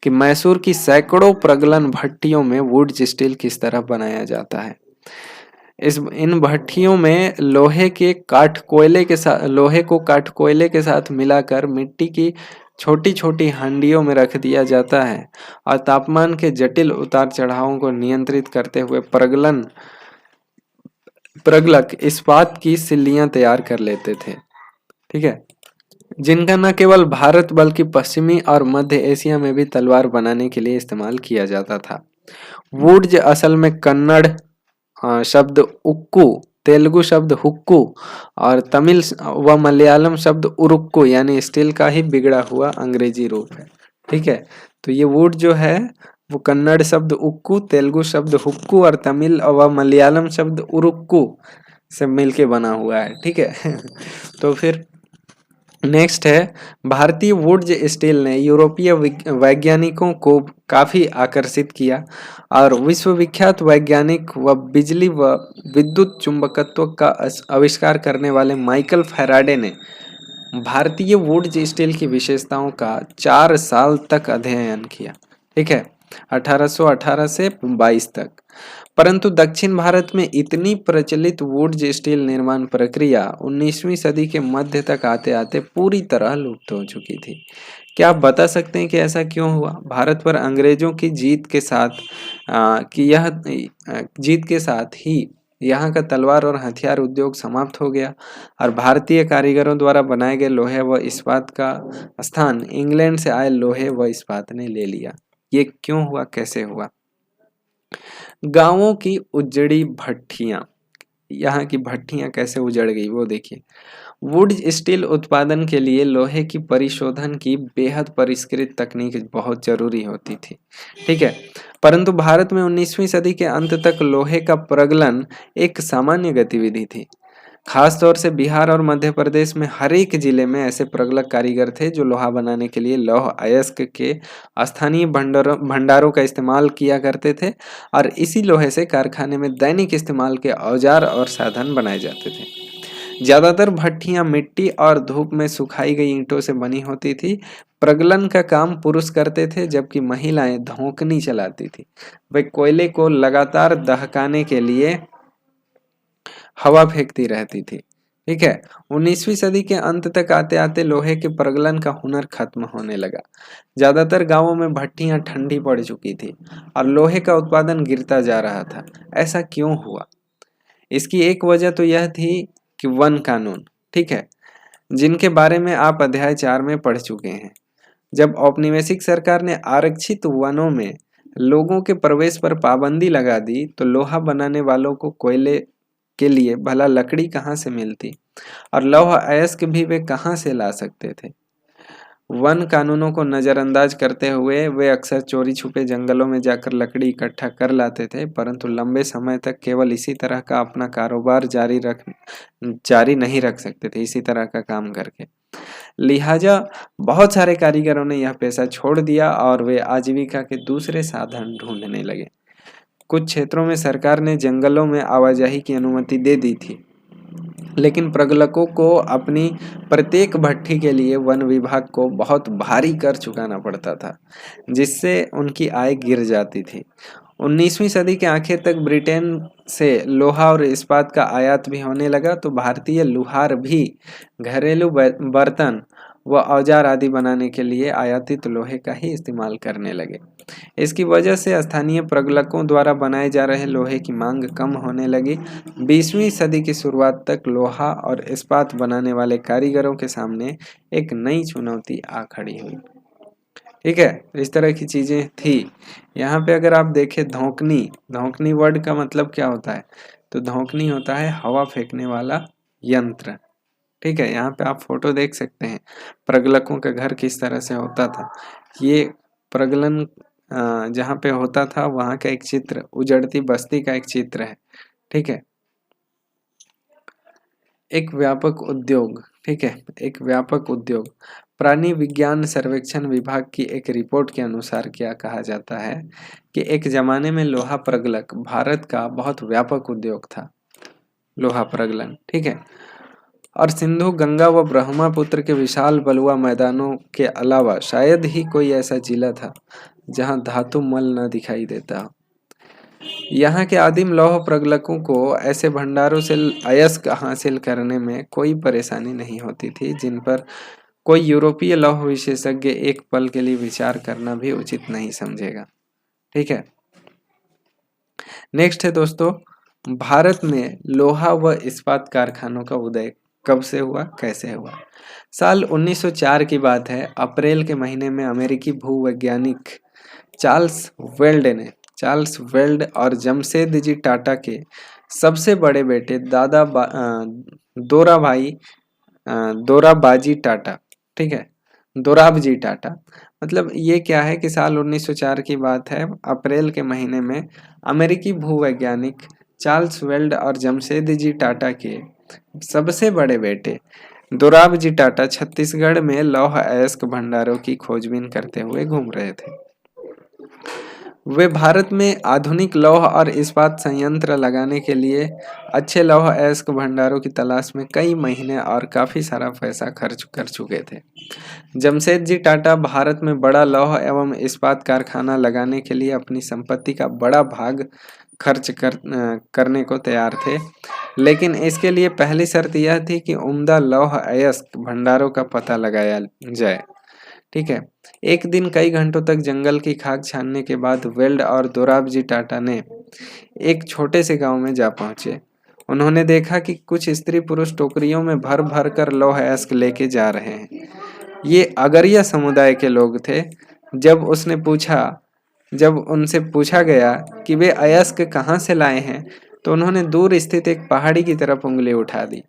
कि मैसूर की सैकड़ों प्रगलन भट्टियों में वुड्स स्टील किस तरह बनाया जाता है। इन भट्टियों में लोहे को काठ कोयले के साथ मिलाकर मिट्टी की छोटी छोटी हांडियों में रख दिया जाता है और तापमान के जटिल उतार चढ़ावों को नियंत्रित करते हुए प्रगलक इस्पात की सिल्लियां तैयार कर लेते थे। ठीक है, जिनका न केवल भारत बल्कि पश्चिमी और मध्य एशिया में भी तलवार बनाने के लिए इस्तेमाल किया जाता था। वुड्स असल में कन्नड़ शब्द उक्कू, तेलुगु शब्द हुक्कू और तमिल व मलयालम शब्द उरुक्कू यानी स्टील का ही बिगड़ा हुआ अंग्रेजी रूप है। ठीक है, तो ये वुड जो है वो कन्नड़ शब्द उक्कू, तेलुगु शब्द हुक्कू और तमिल व मलयालम शब्द उरुक्कू से मिलके बना हुआ है। ठीक है तो फिर नेक्स्ट है, भारतीय वुड्स स्टील ने यूरोपीय वैज्ञानिकों को काफ़ी आकर्षित किया और विश्वविख्यात वैज्ञानिक व बिजली व विद्युत चुंबकत्व का आविष्कार करने वाले माइकल फैराडे ने भारतीय वुड्स स्टील की विशेषताओं का 4 साल तक अध्ययन किया। ठीक है, 1818 से 22 तक। परंतु दक्षिण भारत में इतनी प्रचलित वुड्स स्टील निर्माण प्रक्रिया 19वीं सदी के मध्य तक आते आते पूरी तरह लुप्त हो चुकी थी। क्या आप बता सकते हैं कि ऐसा क्यों हुआ? भारत पर अंग्रेजों की जीत के साथ जीत के साथ ही यहाँ का तलवार और हथियार उद्योग समाप्त हो गया और भारतीय कारीगरों द्वारा बनाए गए लोहे व इस्पात का स्थान इंग्लैंड से आए लोहे व इस्पात ने ले लिया। ये क्यों हुआ, कैसे हुआ? गांवों की उजड़ी भट्ठियां, यहाँ की भट्ठियां कैसे उजड़ गई वो देखिए। वुड स्टील उत्पादन के लिए लोहे की परिशोधन की बेहद परिष्कृत तकनीक बहुत जरूरी होती थी, ठीक है। परंतु भारत में 19वीं सदी के अंत तक लोहे का प्रगलन एक सामान्य गतिविधि थी। खास तौर से बिहार और मध्य प्रदेश में हर एक जिले में ऐसे प्रगलक कारीगर थे जो लोहा बनाने के लिए लौह अयस्क के स्थानीय भंडारों का इस्तेमाल किया करते थे और इसी लोहे से कारखाने में दैनिक इस्तेमाल के औजार और साधन बनाए जाते थे। ज्यादातर भट्ठियां मिट्टी और धूप में सुखाई गई ईंटों से बनी होती थी। प्रगलन का काम पुरुष करते थे जबकि महिलाएं धोकनी चलाती थी। वे कोयले को लगातार दहकाने के लिए हवा फेंकती रहती थी, ठीक है। 19वीं सदी के अंत तक आते आते लोहे के प्रगलन का हुनर खत्म होने लगा। ज्यादातर गांवों में भट्टियां ठंडी पड़ चुकी थी और लोहे का उत्पादन गिरता जा रहा था। ऐसा क्यों हुआ? इसकी एक वजह तो यह थी कि वन कानून, ठीक है, जिनके बारे में आप अध्याय 4 में पढ़ चुके हैं। जब औपनिवेशिक सरकार ने आरक्षित वनों में लोगों के प्रवेश पर पाबंदी लगा दी तो लोहा बनाने वालों को कोयले के लिए भला लकड़ी कहाँ से मिलती और लौह अयस्क भी वे कहाँ से ला सकते थे। वन कानूनों को नज़रअंदाज करते हुए वे अक्सर चोरी छुपे जंगलों में जाकर लकड़ी इकट्ठा कर लाते थे, परंतु लंबे समय तक केवल इसी तरह का अपना कारोबार जारी नहीं रख सकते थे, इसी तरह का काम करके। लिहाजा बहुत सारे कारीगरों ने यह पेशा छोड़ दिया और वे आजीविका के दूसरे साधन ढूंढने लगे। कुछ क्षेत्रों में सरकार ने जंगलों में आवाजाही की अनुमति दे दी थी, लेकिन प्रगलकों को अपनी प्रत्येक भट्ठी के लिए वन विभाग को बहुत भारी कर चुकाना पड़ता था, जिससे उनकी आय गिर जाती थी। 19वीं सदी के आखिर तक ब्रिटेन से लोहा और इस्पात का आयात भी होने लगा, तो भारतीय लुहार भी घरेलू बर्तन व औजार आदि बनाने के लिए आयातित लोहे का ही इस्तेमाल करने लगे। इसकी वजह से स्थानीय प्रगलकों द्वारा बनाए जा रहे लोहे की मांग कम होने लगी। 20वीं सदी की शुरुआत तक लोहा और इस्पात बनाने वाले कारीगरों के सामने एक नई चुनौती आ खड़ी हुई, ठीक है। इस तरह की चीजें थी। यहाँ पे अगर आप देखें धोकनी वर्ड का मतलब क्या होता है? तो धोकनी होता है हवा फेंकने वाला यंत्र, ठीक है। यहाँ पे आप फोटो देख सकते हैं प्रगलकों का घर किस तरह से होता था। ये प्रगलन जहाँ पे होता था वहाँ का एक चित्र, उजड़ती बस्ती का एक चित्र है, ठीक है। एक व्यापक उद्योग, ठीक है, एक व्यापक उद्योग। प्राणी विज्ञान सर्वेक्षण विभाग की एक रिपोर्ट के अनुसार क्या कहा जाता है कि एक जमाने में लोहा प्रगलक भारत का बहुत व्यापक उद्योग था, लोहा प्रगलन, ठीक है। और सिंधु, गंगा व ब्रह्मपुत्र के विशाल बलुआ मैदानों के अलावा शायद ही कोई ऐसा जिला था जहां धातु मल न दिखाई देता हो। यहाँ के आदिम लौह प्रगलकों को ऐसे भंडारों से अयस्क हासिल करने में कोई परेशानी नहीं होती थी जिन पर कोई यूरोपीय लौह विशेषज्ञ एक पल के लिए विचार करना भी उचित नहीं समझेगा, ठीक है। नेक्स्ट है दोस्तों, भारत में लोहा व इस्पात कारखानों का उदय कब से हुआ, कैसे हुआ? साल 1904 की बात है। अप्रैल के महीने में अमेरिकी भूवैज्ञानिक चार्ल्स वेल्ड और जमशेदजी टाटा के सबसे बड़े बेटे दोराबजी टाटा, ठीक है, दोराबजी टाटा। मतलब ये क्या है कि साल 1904 की बात है, अप्रैल के महीने में अमेरिकी भूवैज्ञानिक चार्ल्स वेल्ड और जमशेदजी टाटा के सबसे बड़े बेटे दोराबजी टाटा छत्तीसगढ़ में लौह अयस्क भंडारों की खोजबीन करते हुए घूम रहे थे। वे भारत में आधुनिक लौह और इस्पात संयंत्र लगाने के लिए अच्छे लौह अयस्क भंडारों की तलाश में कई महीने और काफ़ी सारा पैसा खर्च कर चुके थे। जमशेदजी टाटा भारत में बड़ा लौह एवं इस्पात कारखाना लगाने के लिए अपनी संपत्ति का बड़ा भाग करने को तैयार थे, लेकिन इसके लिए पहली शर्त यह थी कि उम्दा लौह अयस्क भंडारों का पता लगाया जाए। ठीक है। एक दिन कई घंटों तक जंगल की खाक छानने के बाद वेल्ड और दोराबजी टाटा ने एक छोटे से गांव में जा पहुंचे। उन्होंने देखा कि कुछ स्त्री पुरुष टोकरियों में भर भर कर लौह अयस्क लेके जा रहे हैं। ये अगरिया समुदाय के लोग थे। जब उनसे पूछा गया कि वे अयस्क कहाँ से लाए हैं, तो उन्होंने दूर स्थित एक पहाड़ी की तरफ उंगली उठा दी।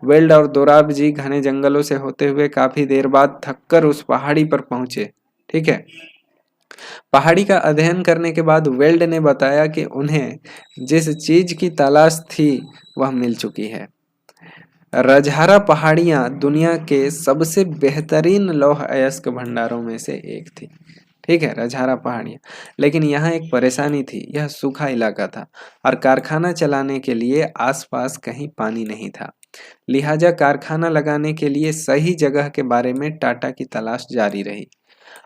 वेल्ड और दोराबजी घने जंगलों से होते हुए काफी देर बाद थककर उस पहाड़ी पर पहुंचे। ठीक है। पहाड़ी का अध्ययन करने के बाद वेल्ड ने बताया कि उन्हें जिस चीज की तलाश थी वह मिल चुकी है। रजहारा पहाड़ियां दुनिया के सबसे बेहतरीन लौह अयस्क भंडारों में से एक थी। ठीक है, रजहारा पहाड़ियां। लेकिन यहाँ एक परेशानी थी, यह सूखा इलाका था और कारखाना चलाने के लिए आसपास कहीं पानी नहीं था। लिहाजा कारखाना लगाने के लिए सही जगह के बारे में टाटा की तलाश जारी रही।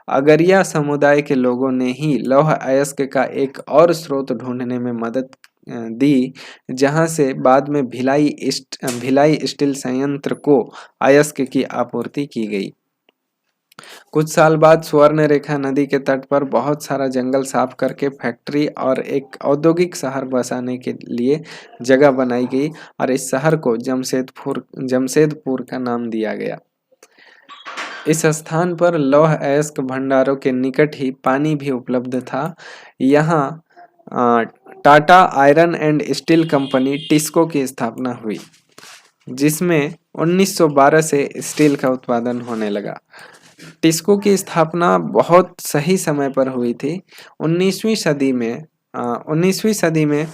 अगरिया समुदाय के लोगों ने ही लौह अयस्क का एक और स्रोत ढूंढने में मदद दी, जहां से बाद में भिलाई स्टील संयंत्र को अयस्क की आपूर्ति की गई। कुछ साल बाद स्वर्ण रेखा नदी के तट पर बहुत सारा जंगल साफ करके फैक्ट्री और एक औद्योगिक शहर बसाने के लिए जगह बनाई गई और इस शहर को जमशेदपुर का नाम दिया गया। इस स्थान पर लौह अयस्क भंडारों के निकट ही पानी भी उपलब्ध था। यहाँ Tata iron and steel company TISCO की स्थापना हुई, जिसमें 1912 से स्टील का उत्पादन होने लगा। टिस्को की स्थापना बहुत सही समय पर हुई थी। 19वीं सदी में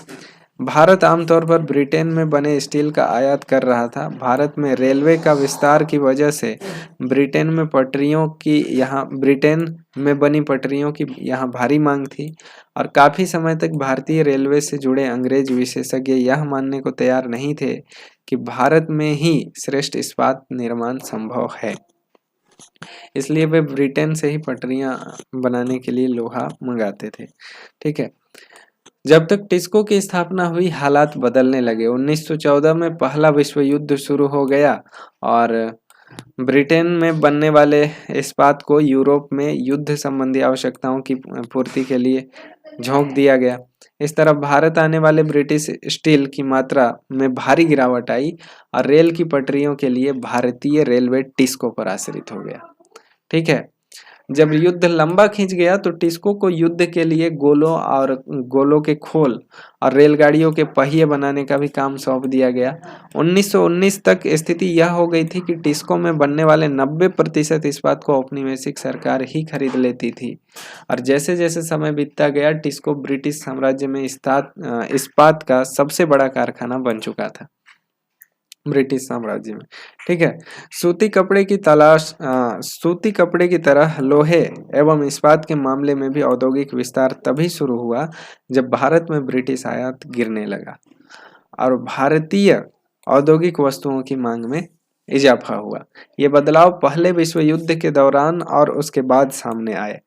भारत आमतौर पर ब्रिटेन में बने स्टील का आयात कर रहा था। भारत में रेलवे का विस्तार की वजह से ब्रिटेन में बनी पटरियों की यहाँ भारी मांग थी और काफ़ी समय तक भारतीय रेलवे से जुड़े अंग्रेज विशेषज्ञ यह मानने को तैयार नहीं थे कि भारत में ही श्रेष्ठ इस्पात निर्माण संभव है। इसलिए वे ब्रिटेन से ही पटरियां बनाने के लिए लोहा मंगाते थे। ठीक है। जब तक टिस्को की स्थापना हुई, हालात बदलने लगे। 1914 में पहला विश्व युद्ध शुरू हो गया और ब्रिटेन में बनने वाले इस्पात को यूरोप में युद्ध संबंधी आवश्यकताओं की पूर्ति के लिए झोंक दिया गया। इस तरफ भारत आने वाले ब्रिटिश स्टील की मात्रा में भारी गिरावट आई और रेल की पटरियों के लिए भारतीय रेलवे टिस्को पर आश्रित हो गया। ठीक है। जब युद्ध लंबा खिंच गया तो टिस्को को युद्ध के लिए गोलों के खोल और रेलगाड़ियों के पहिए बनाने का भी काम सौंप दिया गया। 1919 तक स्थिति यह हो गई थी कि टिस्को में बनने वाले 90% इस्पात को औपनिवेशिक सरकार ही खरीद लेती थी और जैसे जैसे समय बीतता गया, टिस्को ब्रिटिश साम्राज्य में इस्पात का सबसे बड़ा कारखाना बन चुका था, ब्रिटिश साम्राज्य में। ठीक है। सूती कपड़े की तरह लोहे एवं इस्पात के मामले में भी औद्योगिक विस्तार तभी शुरू हुआ जब भारत में ब्रिटिश आयात गिरने लगा और भारतीय औद्योगिक वस्तुओं की मांग में इजाफा हुआ। ये बदलाव पहले विश्व युद्ध के दौरान और उसके बाद सामने आए।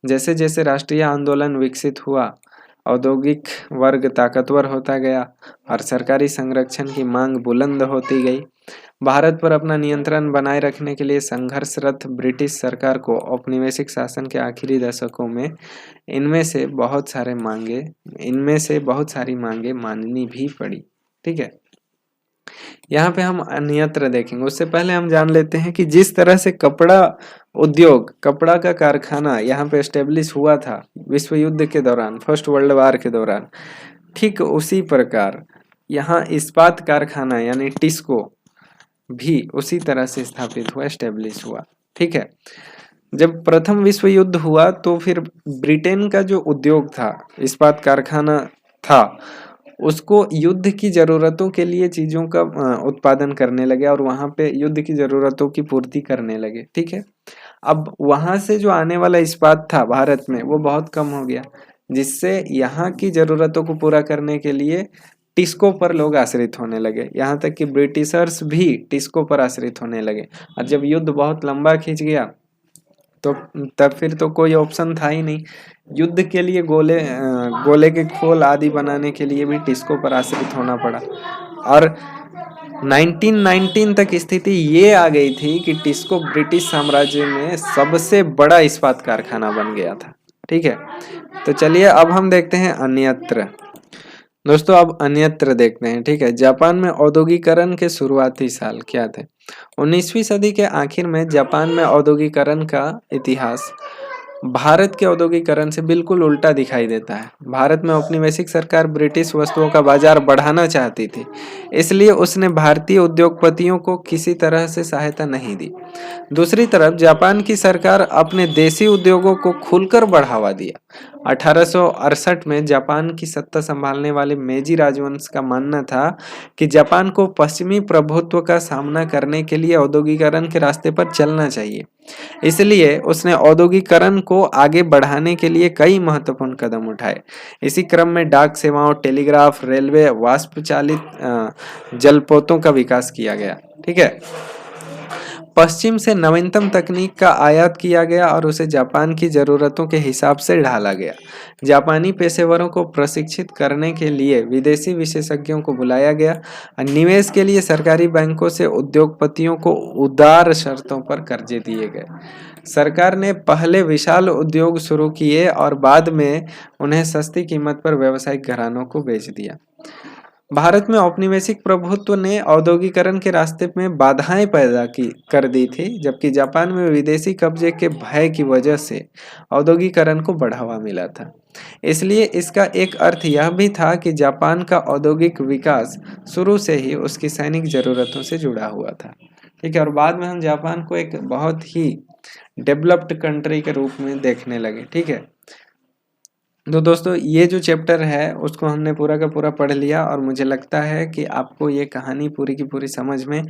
जैसे जैसे राष्ट्रीय आंदोलन विकसित हुआ, औद्योगिक वर्ग ताकतवर होता गया और सरकारी संरक्षण की मांग बुलंद होती गई। भारत पर अपना नियंत्रण बनाए रखने के लिए संघर्षरत ब्रिटिश सरकार को औपनिवेशिक शासन के आखिरी दशकों में इनमें से बहुत सारी मांगे माननी भी पड़ी। ठीक है। यहाँ पे हम अन्यत्र देखेंगे। उससे पहले हम जान लेते हैं कि जिस तरह से कपड़ा का कारखाना यहाँ पे एस्टेब्लिश हुआ था विश्व युद्ध के दौरान, फर्स्ट वर्ल्ड वार के दौरान, ठीक उसी प्रकार यहाँ इस्पात कारखाना यानी टिस्को भी उसी तरह से स्थापित हुआ, एस्टेब्लिश हुआ। ठीक है। जब प्रथम विश्व युद्ध हुआ तो फिर ब्रिटेन का जो उद्योग था, इस्पात कारखाना था, उसको युद्ध की ज़रूरतों के लिए चीज़ों का उत्पादन करने लगे और वहाँ पे युद्ध की ज़रूरतों की पूर्ति करने लगे। ठीक है। अब वहाँ से जो आने वाला इस्पात था भारत में वो बहुत कम हो गया। जिससे यहाँ की ज़रूरतों को पूरा करने के लिए टिस्को पर लोग आश्रित होने लगे। यहाँ तक कि ब्रिटिशर्स भी टिस्को पर आश्रित होने लगे। और जब युद्ध बहुत लंबा खींच गया तो तब फिर तो कोई ऑप्शन था ही नहीं। युद्ध के लिए गोले के खोल आदि बनाने के लिए भी टिस्को पर आश्रित होना पड़ा। और 1919 तक स्थिति ये आ गई थी कि टिस्को ब्रिटिश साम्राज्य में सबसे बड़ा इस्पात कारखाना बन गया था। ठीक है, तो चलिए अब हम देखते हैं अन्यत्र। दोस्तों अब अन्यत्र देखते हैं। ठीक है, जापान में औद्योगिकरण के शुरुआती साल क्या थे? 19वीं सदी के आखिर में जापान में औद्योगिकरण का इतिहास भारत के औद्योगिकरण से बिल्कुल उल्टा दिखाई देता है। भारत में औपनिवेशिक सरकार ब्रिटिश वस्तुओं का बाजार बढ़ाना चाहती थी, इसलिए उसने भारतीय उद्योगपतियों को किसी तरह से सहायता नहीं दी। दूसरी तरफ जापान की सरकार अपने देसी उद्योगों को खुलकर बढ़ावा दिया। 1868 में जापान की सत्ता संभालने वाले मेजी राजवंश का मानना था कि जापान को पश्चिमी प्रभुत्व का सामना करने के लिए औद्योगिकरण के रास्ते पर चलना चाहिए। इसलिए उसने औद्योगिकरण को आगे बढ़ाने के लिए कई महत्वपूर्ण कदम उठाए। इसी क्रम में डाक सेवाओं, टेलीग्राफ, रेलवे, वाष्प चालित जलपोतों का विकास किया गया। ठीक है, पश्चिम से नवीनतम तकनीक का आयात किया गया और उसे जापान की जरूरतों के हिसाब से ढाला गया। जापानी पेशेवरों को प्रशिक्षित करने के लिए विदेशी विशेषज्ञों को बुलाया गया और निवेश के लिए सरकारी बैंकों से उद्योगपतियों को उदार शर्तों पर कर्जे दिए गए। सरकार ने पहले विशाल उद्योग शुरू किए और बाद में उन्हें सस्ती कीमत पर व्यावसायिक घरानों को बेच दिया। भारत में औपनिवेशिक प्रभुत्व ने औद्योगिकरण के रास्ते में बाधाएं पैदा कर दी थी, जबकि जापान में विदेशी कब्जे के भय की वजह से औद्योगिकरण को बढ़ावा मिला था। इसलिए इसका एक अर्थ यह भी था कि जापान का औद्योगिक विकास शुरू से ही उसकी सैनिक जरूरतों से जुड़ा हुआ था। ठीक है, और बाद में हम जापान को एक बहुत ही डेवलप्ड कंट्री के रूप में देखने लगे। ठीक है, तो दोस्तों ये जो चैप्टर है उसको हमने पूरा का पूरा पढ़ लिया और मुझे लगता है कि आपको ये कहानी पूरी की पूरी समझ में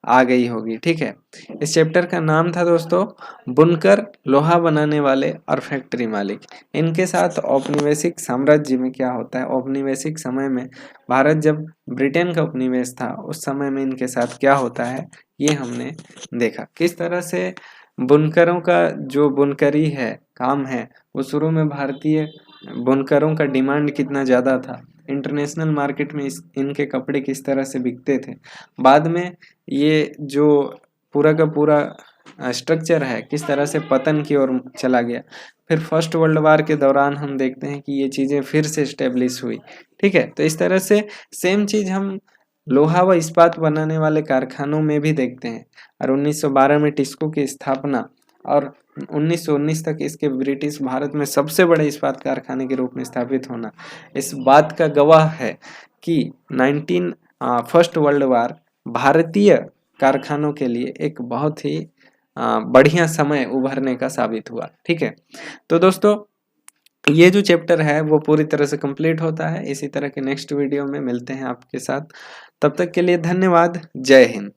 आ गई होगी। ठीक है, इस चैप्टर का नाम था दोस्तों बुनकर, लोहा बनाने वाले और फैक्ट्री मालिक। इनके साथ औपनिवेशिक साम्राज्य में क्या होता है, औपनिवेशिक समय में भारत जब ब्रिटेन का उपनिवेश था उस समय में इनके साथ क्या होता है ये हमने देखा। किस तरह से बुनकरों का जो बुनकरी है काम है वो शुरू में भारतीय बुनकरों का डिमांड कितना ज़्यादा था, इंटरनेशनल मार्केट में इनके कपड़े किस तरह से बिकते थे। बाद में ये जो पूरा का पूरा स्ट्रक्चर है किस तरह से पतन की ओर चला गया। फिर फर्स्ट वर्ल्ड वार के दौरान हम देखते हैं कि ये चीज़ें फिर से स्टेब्लिश हुई। ठीक है, तो इस तरह से सेम चीज़ हम लोहा व इस्पात बनाने वाले कारखानों में भी देखते हैं। और 1912 में टिस्को की स्थापना और 1919 तक इसके ब्रिटिश भारत में सबसे बड़े इस्पात कारखाने के रूप में स्थापित होना इस बात का गवाह है कि फर्स्ट वर्ल्ड वार भारतीय कारखानों के लिए एक बहुत ही बढ़िया समय उभरने का साबित हुआ। ठीक है, तो दोस्तों ये जो चैप्टर है वो पूरी तरह से कंप्लीट होता है। इसी तरह के नेक्स्ट वीडियो में मिलते हैं आपके साथ, तब तक के लिए धन्यवाद। जय हिंद।